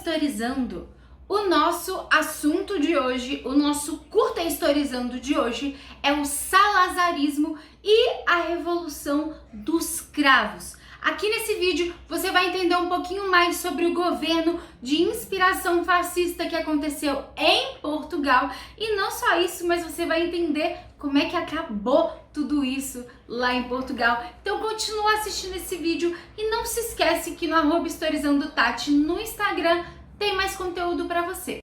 Historizando. O nosso assunto de hoje, o nosso Curta Historizando de hoje é o salazarismo e a Revolução dos Cravos. Aqui nesse vídeo você vai entender um pouquinho mais sobre o governo de inspiração fascista que aconteceu em Portugal e não só isso, mas você vai entender como é que acabou tudo isso lá em Portugal. Então continua assistindo esse vídeo e não se esquece que no @historizandotati no Instagram tem mais conteúdo para você.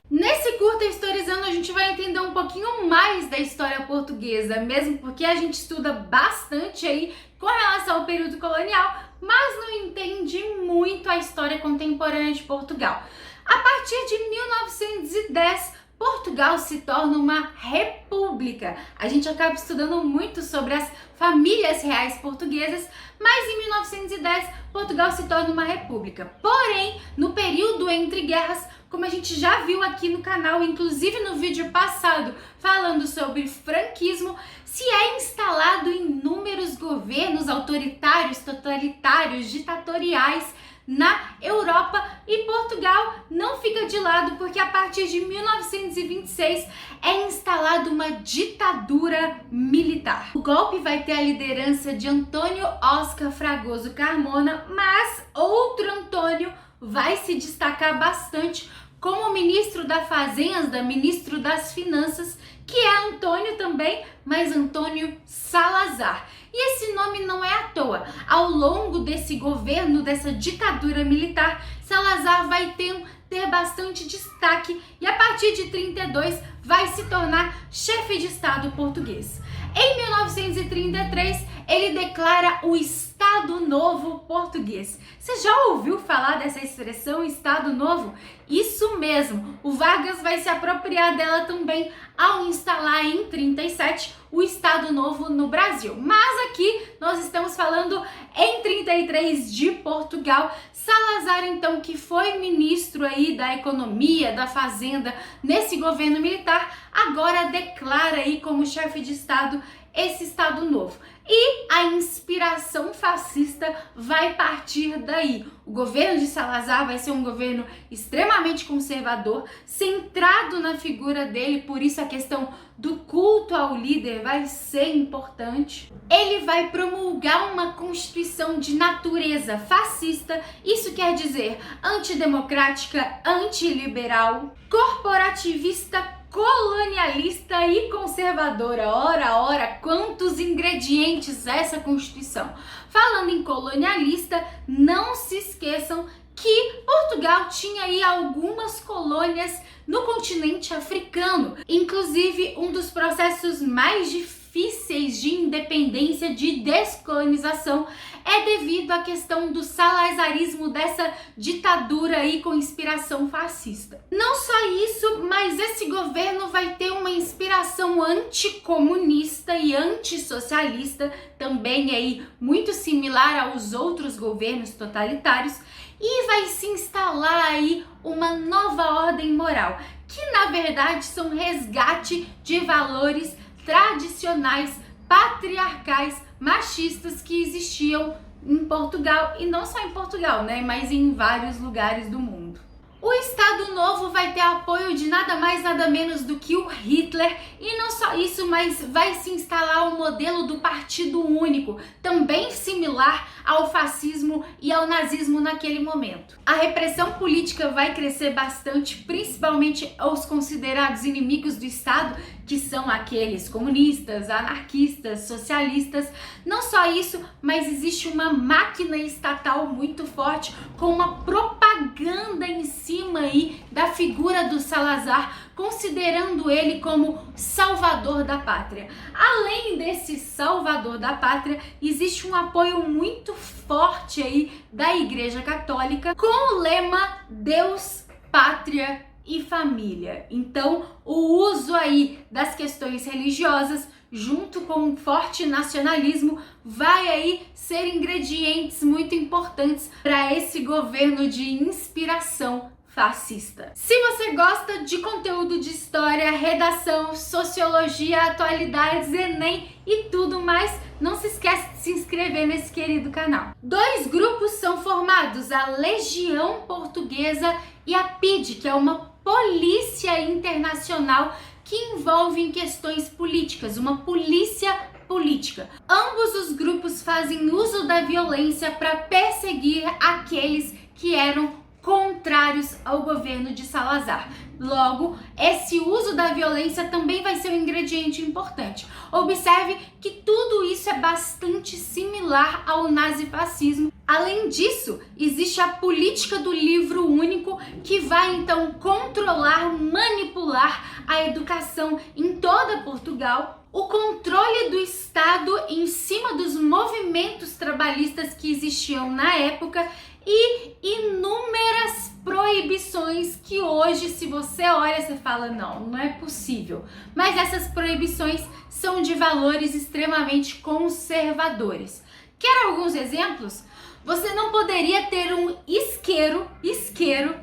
Nesse Curta Historizando a gente vai entender um pouquinho mais da história portuguesa, mesmo porque a gente estuda bastante aí com relação ao período colonial, mas não entende muito a história contemporânea de Portugal. A partir de 1910, Portugal se torna uma república. A gente acaba estudando muito sobre as famílias reais portuguesas, mas em 1910 Portugal se torna uma república. Porém, no período entre guerras, como a gente já viu aqui no canal, inclusive no vídeo passado falando sobre franquismo, se é instalado inúmeros governos autoritários, totalitários, ditatoriais na Europa, e Portugal não fica de lado porque a partir de 1926 é instalada uma ditadura militar. O golpe vai ter a liderança de Antônio Oscar Fragoso Carmona, mas outro Antônio vai se destacar bastante como ministro da Fazenda, ministro das Finanças, que é Antônio também, mas Antônio Salazar. E esse nome não é à toa. Ao longo desse governo, dessa ditadura militar, Salazar vai ter bastante destaque e a partir de 32 vai se tornar chefe de Estado português. Em 1933, ele declara o Estado Novo Português. Você já ouviu falar dessa expressão Estado Novo? Isso mesmo, o Vargas vai se apropriar dela também ao instalar em 37 o Estado Novo no Brasil. Mas aqui nós estamos falando em 33 de Portugal. Salazar, então, que foi ministro aí da Economia, da Fazenda nesse governo militar, agora declara aí como chefe de Estado esse Estado Novo. E a inspiração fascista vai partir daí. O governo de Salazar vai ser um governo extremamente conservador, centrado na figura dele, por isso a questão do culto ao líder vai ser importante. Ele vai promulgar uma constituição de natureza fascista, isso quer dizer antidemocrática, antiliberal, corporativista, colonialista e conservadora. Ora, quantos ingredientes essa Constituição. Falando em colonialista, não se esqueçam que Portugal tinha aí algumas colônias no continente africano. Inclusive, um dos processos mais difíceis de independência, de descolonização, é devido à questão do salazarismo, dessa ditadura aí com inspiração fascista. Não só isso, mas esse governo vai ter uma inspiração anticomunista e antissocialista, também aí muito similar aos outros governos totalitários, e vai se instalar aí uma nova ordem moral, que na verdade são resgate de valores tradicionais, patriarcais, machistas que existiam em Portugal, e não só em Portugal, né, mas em vários lugares do mundo. O Estado Novo vai ter apoio de nada mais nada menos do que o Hitler, e não só isso, mas vai se instalar o modelo do Partido Único, também similar ao fascismo e ao nazismo naquele momento. A repressão política vai crescer bastante, principalmente aos considerados inimigos do Estado, que são aqueles comunistas, anarquistas, socialistas. Não só isso, mas existe uma máquina estatal muito forte, com uma propaganda em cima aí da figura do Salazar, considerando ele como salvador da pátria. Além desse salvador da pátria, existe um apoio muito forte aí da Igreja Católica com o lema Deus, Pátria e Família. Então, o uso aí das questões religiosas junto com um forte nacionalismo vai aí ser ingredientes muito importantes para esse governo de inspiração fascista. Se você gosta de conteúdo de história, redação, sociologia, atualidades, Enem e tudo mais, não se esquece de se inscrever nesse querido canal. Dois grupos são formados, a Legião Portuguesa e a PIDE, que é uma polícia internacional que envolve questões políticas, uma polícia política. Ambos os grupos fazem uso da violência para perseguir aqueles que eram contrários ao governo de Salazar. Logo, esse uso da violência também vai ser um ingrediente importante. Observe que tudo isso é bastante similar ao nazifascismo. Além disso, existe a política do livro único, que vai então controlar, manipular a educação em toda Portugal, o controle do Estado em cima dos movimentos trabalhistas que existiam na época e inúmeras proibições que hoje, se você olha, você fala, não é possível. Mas essas proibições são de valores extremamente conservadores. Quer alguns exemplos? Você não poderia ter um isqueiro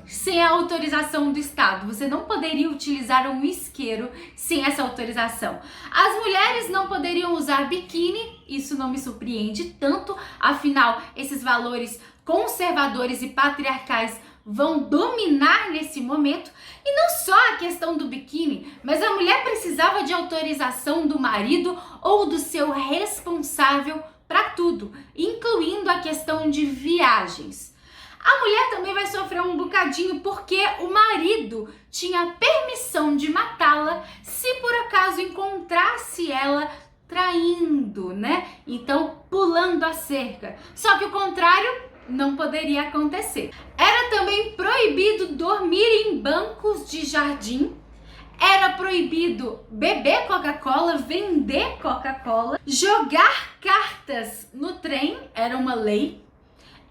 sem a autorização do Estado. Você não poderia utilizar um isqueiro sem essa autorização. As mulheres não poderiam usar biquíni, isso não me surpreende tanto, afinal, esses valores conservadores e patriarcais vão dominar nesse momento. E não só a questão do biquíni, mas a mulher precisava de autorização do marido ou do seu responsável para tudo, incluindo a questão de viagens. A mulher também vai sofrer um bocadinho porque o marido tinha permissão de matá-la se por acaso encontrasse ela traindo, né? Então, pulando a cerca. Só que o contrário não poderia acontecer. Era também proibido dormir em bancos de jardim. Era proibido beber Coca-Cola, vender Coca-Cola, jogar cartas no trem, era uma lei,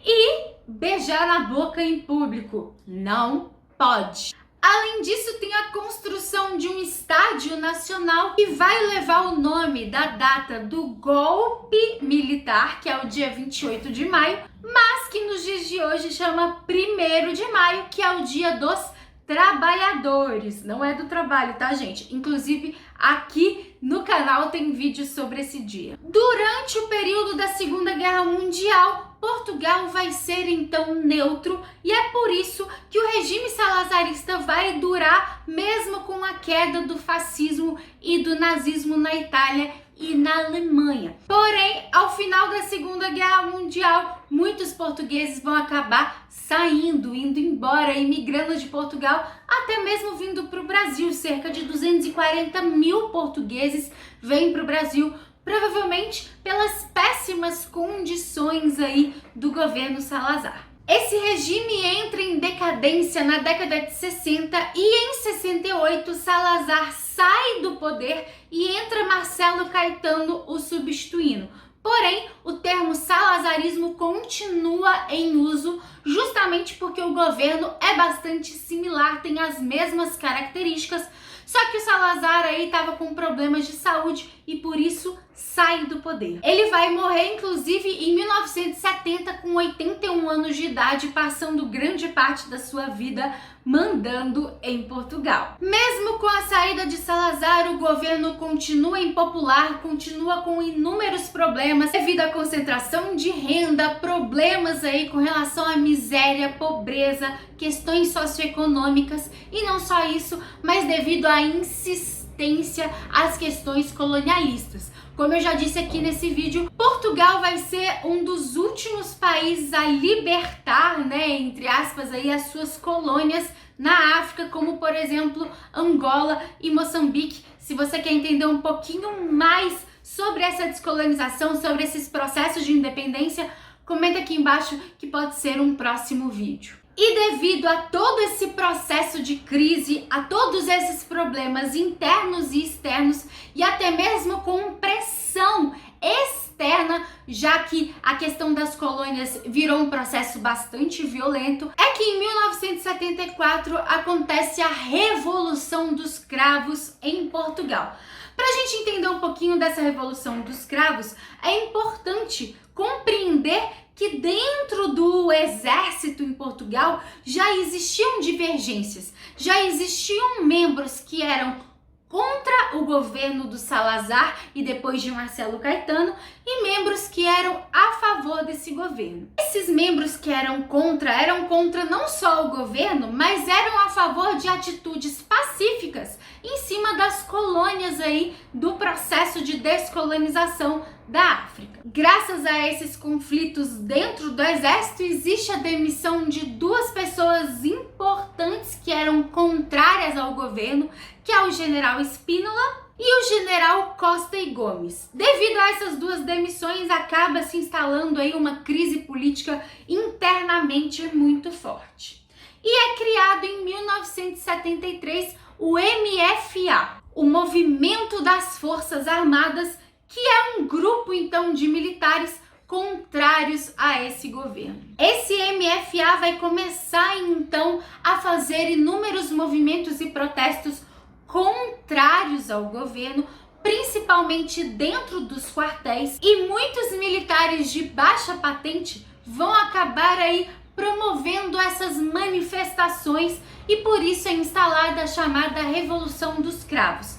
e beijar na boca em público, não pode. Além disso, tem a construção de um estádio nacional que vai levar o nome da data do golpe militar, que é o dia 28 de maio, mas que nos dias de hoje chama 1º de maio, que é o dia dos trabalhadores, não é do trabalho, tá, gente? Inclusive, aqui no canal tem vídeo sobre esse dia. Durante o período da Segunda Guerra Mundial, Portugal vai ser então neutro e é por isso que o regime salazarista vai durar mesmo com a queda do fascismo e do nazismo na Itália e na Alemanha. Porém, ao final da Segunda Guerra Mundial, muitos portugueses vão acabar saindo, indo embora, imigrando de Portugal, até mesmo vindo para o Brasil. Cerca de 240 mil portugueses vêm para o Brasil, provavelmente pelas péssimas condições aí do governo Salazar. Esse regime entra em decadência na década de 60 e em 68 Salazar sai do poder e entra Marcelo Caetano o substituindo. Porém, o termo salazarismo continua em uso justamente porque o governo é bastante similar, tem as mesmas características, só que o Salazar aí estava com problemas de saúde e por isso sai do poder. Ele vai morrer, inclusive, em 1970 com 81 anos de idade, passando grande parte da sua vida mandando em Portugal. Mesmo com a saída de Salazar, o governo continua impopular, continua com inúmeros problemas devido à concentração de renda, problemas aí com relação à miséria, pobreza, questões socioeconômicas e não só isso, mas devido à insistência às questões colonialistas. Como eu já disse aqui nesse vídeo, Portugal vai ser um dos últimos países a libertar, né, entre aspas, aí, as suas colônias na África, como por exemplo Angola e Moçambique. Se você quer entender um pouquinho mais sobre essa descolonização, sobre esses processos de independência, comenta aqui embaixo que pode ser um próximo vídeo. E devido a todo esse processo de crise, a todos esses problemas internos e externos, e até mesmo com pressão externa, já que a questão das colônias virou um processo bastante violento, é que em 1974 acontece a Revolução dos Cravos em Portugal. Para a gente entender um pouquinho dessa Revolução dos Cravos, é importante compreender que dentro dentro do exército em Portugal já existiam divergências, já existiam membros que eram contra o governo do Salazar e depois de Marcelo Caetano e membros que eram a favor desse governo. Esses membros que eram contra não só o governo, mas eram a favor de atitudes pacíficas em cima das colônias aí do processo de descolonização da África. Graças a esses conflitos dentro do exército, existe a demissão de duas pessoas importantes que eram contrárias ao governo, que é o general Spínola e o general Costa e Gomes. Devido a essas duas demissões, acaba se instalando aí uma crise política internamente muito forte. E é criado em 1973 o MFA, o Movimento das Forças Armadas, que é um grupo então de militares contrários a esse governo. Esse MFA vai começar então a fazer inúmeros movimentos e protestos contrários ao governo, principalmente dentro dos quartéis, e muitos militares de baixa patente vão acabar aí promovendo essas manifestações e por isso é instalada a chamada Revolução dos Cravos.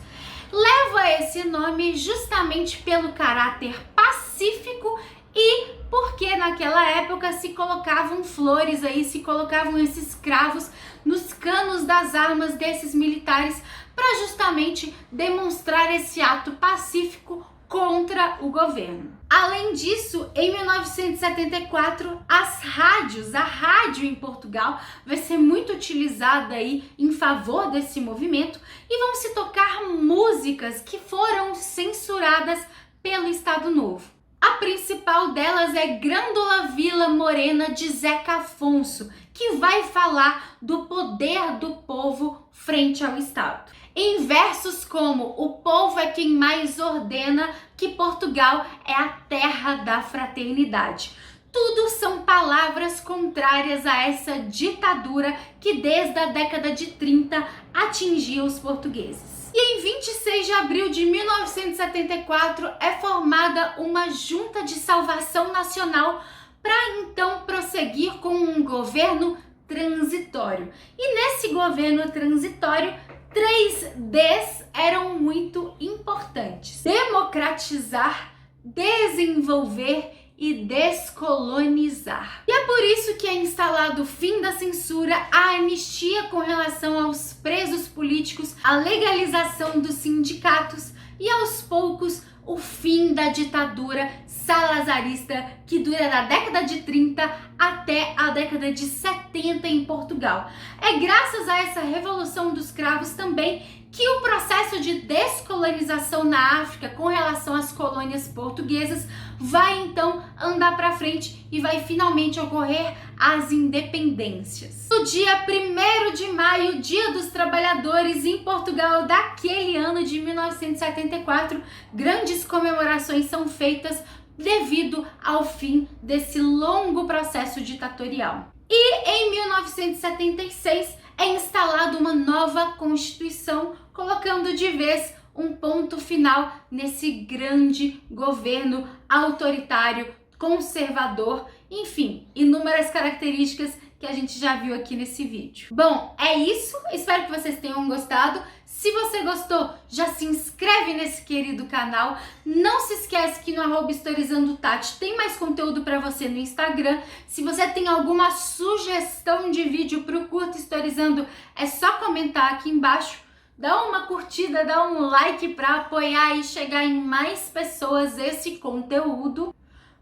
Leva esse nome justamente pelo caráter pacífico e porque naquela época se colocavam flores aí, se colocavam esses cravos nos canos das armas desses militares para justamente demonstrar esse ato pacífico contra o governo. Além disso, em 1974, a rádio em Portugal vai ser muito utilizada aí em favor desse movimento e vão se tocar músicas que foram censuradas pelo Estado Novo. A principal delas é Grândola Vila Morena de Zeca Afonso, que vai falar do poder do povo frente ao Estado. Em versos como "O povo é quem mais ordena", que Portugal é a terra da fraternidade. Tudo são palavras contrárias a essa ditadura que desde a década de 30 atingia os portugueses. E em 26 de abril de 1974 é formada uma Junta de Salvação Nacional para então prosseguir com um governo transitório. E nesse governo transitório, 3 Ds eram muito importantes: democratizar, desenvolver e descolonizar. E é por isso que é instalado o fim da censura, a anistia com relação aos presos políticos, a legalização dos sindicatos e, aos poucos, o fim da ditadura salazarista que dura da década de 30 até a década de 70 em Portugal. É graças a essa Revolução dos Cravos também que o processo de descolonização na África com relação às colônias portuguesas vai então andar para frente e vai finalmente ocorrer as independências. No dia 1º de maio, Dia dos Trabalhadores em Portugal daquele ano de 1974, grandes comemorações são feitas devido ao fim desse longo processo ditatorial. E em 1976 é instalada uma nova Constituição, colocando de vez um ponto final nesse grande governo autoritário, conservador, enfim, inúmeras características que a gente já viu aqui nesse vídeo. Bom, é isso, espero que vocês tenham gostado. Se você gostou, já se inscreve nesse querido canal. Não se esquece que no @historizandotati tem mais conteúdo para você no Instagram. Se você tem alguma sugestão de vídeo para o Curta Historizando, é só comentar aqui embaixo. Dá uma curtida, dá um like para apoiar e chegar em mais pessoas esse conteúdo.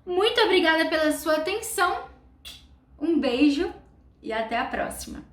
Muito obrigada pela sua atenção. Um beijo e até a próxima.